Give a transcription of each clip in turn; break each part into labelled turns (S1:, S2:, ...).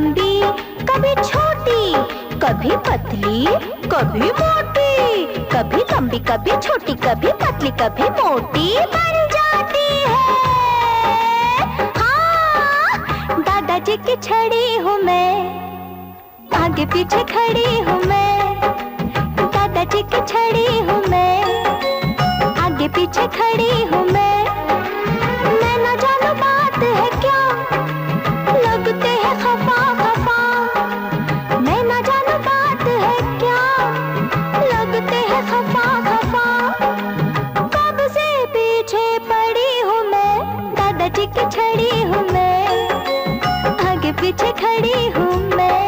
S1: लंबी कभी छोटी, कभी पतली कभी मोटी, कभी लंबी कभी छोटी कभी पतली कभी मोटी बन जाती है। हाँ, दादाजी की छड़ी हूँ मैं, आगे पीछे खड़ी हूँ मैं। दादाजी की छड़ी हूँ मैं, आगे पीछे खड़ी हूँ मैं। मैं न जानू बात है क्या, लगते हैं खफा खफा। मैं न जानू बात है क्या, लगते हैं खफा खफा। कब से पीछे पड़ी हूँ मैं, दादाजी की छड़ी हूँ मैं, आगे पीछे खड़ी हूँ मैं।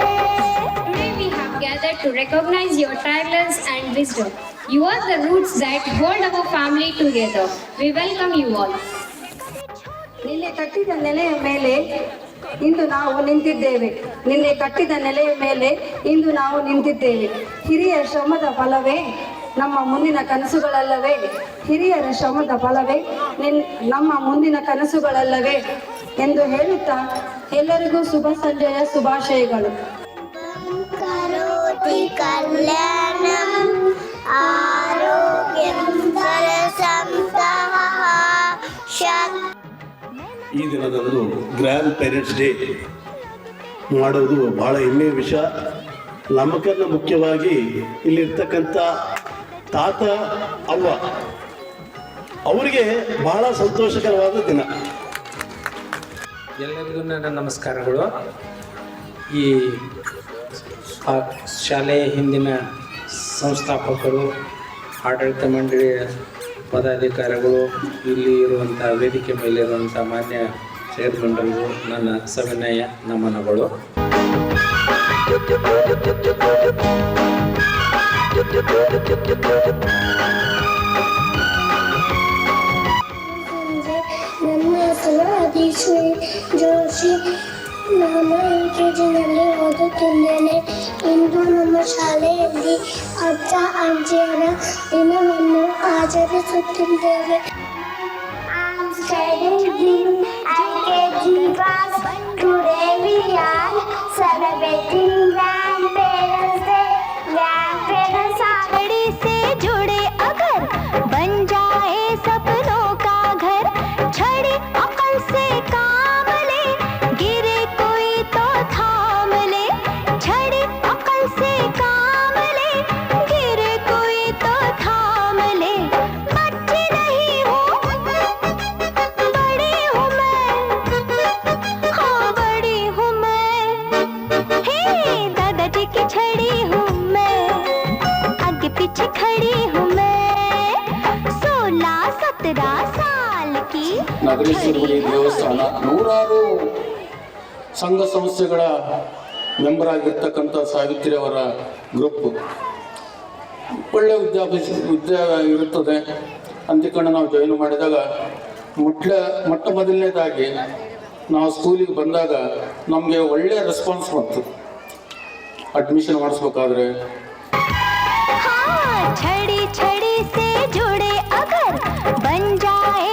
S2: Today we have gathered to recognize your talents and wisdom. You are the roots that hold our family together. We welcome you all.
S3: ನಿನ್ನೆ ಕಟ್ಟಿದ ನೆಲೆಯ ಮೇಲೆ ಇಂದು ನಾವು ನಿಂತಿದ್ದೇವೆ. ನಿನ್ನೆ ಕಟ್ಟಿದ ನೆಲೆಯ ಮೇಲೆ ಇಂದು ನಾವು ನಿಂತಿದ್ದೇವೆ. ಹಿರಿಯರ ಶ್ರಮದ ಫಲವೇ ನಮ್ಮ ಮುಂದಿನ ಕನಸುಗಳಲ್ಲವೇ? ಹಿರಿಯರ ಶ್ರಮದ ಫಲವೇ ನಮ್ಮ ಮುಂದಿನ ಕನಸುಗಳಲ್ಲವೇ ಎಂದು ಹೇಳುತ್ತಾ ಎಲ್ಲರಿಗೂ ಶುಭ ಸಂಜೆಯ ಶುಭಾಶಯಗಳು.
S4: ಈ ದಿನದಂದು ಗ್ರ್ಯಾಂಡ್ ಪೇರೆಂಟ್ಸ್ ಡೇ ಮಾಡೋದು ಭಾಳ ಹೆಮ್ಮೆಯ ವಿಷಯ. ನಮಗನ್ನ ಮುಖ್ಯವಾಗಿ ಇಲ್ಲಿರ್ತಕ್ಕಂಥ ತಾತ ಅವ್ವ ಅವರಿಗೆ ಬಹಳ ಸಂತೋಷಕರವಾದ ದಿನ.
S5: ಎಲ್ಲರಿಗೂ ನನ್ನ ನಮಸ್ಕಾರಗಳು. ಈ ಶಾಲೆಯ ಹಿಂದಿನ ಸಂಸ್ಥಾಪಕರು, ಆಡಳಿತ ಮಂಡಳಿಯ ಪದಾಧಿಕಾರಿಗಳು, ಇಲ್ಲಿ ಇರುವಂಥ ವೇದಿಕೆ ಮೇಲಿರುವಂಥ ಮಾನ್ಯ ಚೇರ್ಮನ್ರಿಗೂ ನನ್ನ ಸವಿನಯ ನಮನಗಳು.
S6: ನನ್ನ ಹೆಸರು ಅಧೀಶ್ವರಿ ಜೋಶಿ. ನಾನು LKGನಲ್ಲಿ ಓದುತ್ತಿದ್ದೇನೆ. ಇಂದು ನಮ್ಮ ಶಾಲೆಯಲ್ಲಿ ಅಜ್ಜ ಅಜ್ಜಿಯರ ದಿನವನ್ನು ಆಚರಿಸುತ್ತಿದ್ದೇವೆ. Today we are celebrating Grandparents Day. Grandparents
S1: छड़ी से जुड़े अगर बन जाए सपनों का घर, छड़ी अकल से काम ले, गिरे कोई तो थाम ले। छड़ी अकल से काम ले, गिरे कोई तो थाम ले। बच्ची नहीं हूँ, बड़ी हूँ मैं, हाँ बड़ी हूँ मैं। हे दादाजी की छड़ी हूँ मैं, आगे पीछे खड़ी हूँ मैं। 16-17 साल की
S7: ನಗರೇಶ್ವರಿ ದೇವಸ್ಥಾನ ನೂರಾರು ಸಂಘ ಸಂಸ್ಥೆಗಳ ಮೆಂಬರ್ ಆಗಿರ್ತಕ್ಕಂಥ ಸಾವಿತ್ರಿ ಅವರ ಗ್ರೂಪ್ ಒಳ್ಳೆಯ ವಿದ್ಯಾ ಇರುತ್ತದೆ ಅಂದ್ಕೊಂಡು ನಾವು ಜಾಯಿನ್ ಮಾಡಿದಾಗ ಮೊಟ್ಟ ಮೊದಲನೇದಾಗಿ ನಾವು ಸ್ಕೂಲಿಗೆ ಬಂದಾಗ ನಮಗೆ ಒಳ್ಳೆಯ ರೆಸ್ಪಾನ್ಸ್ ಬಂತು ಅಡ್ಮಿಷನ್ ಮಾಡಿಸ್ಬೇಕಾದ್ರೆ.
S1: हाँ, छड़ी छड़ी से जुड़े अगर बन जाए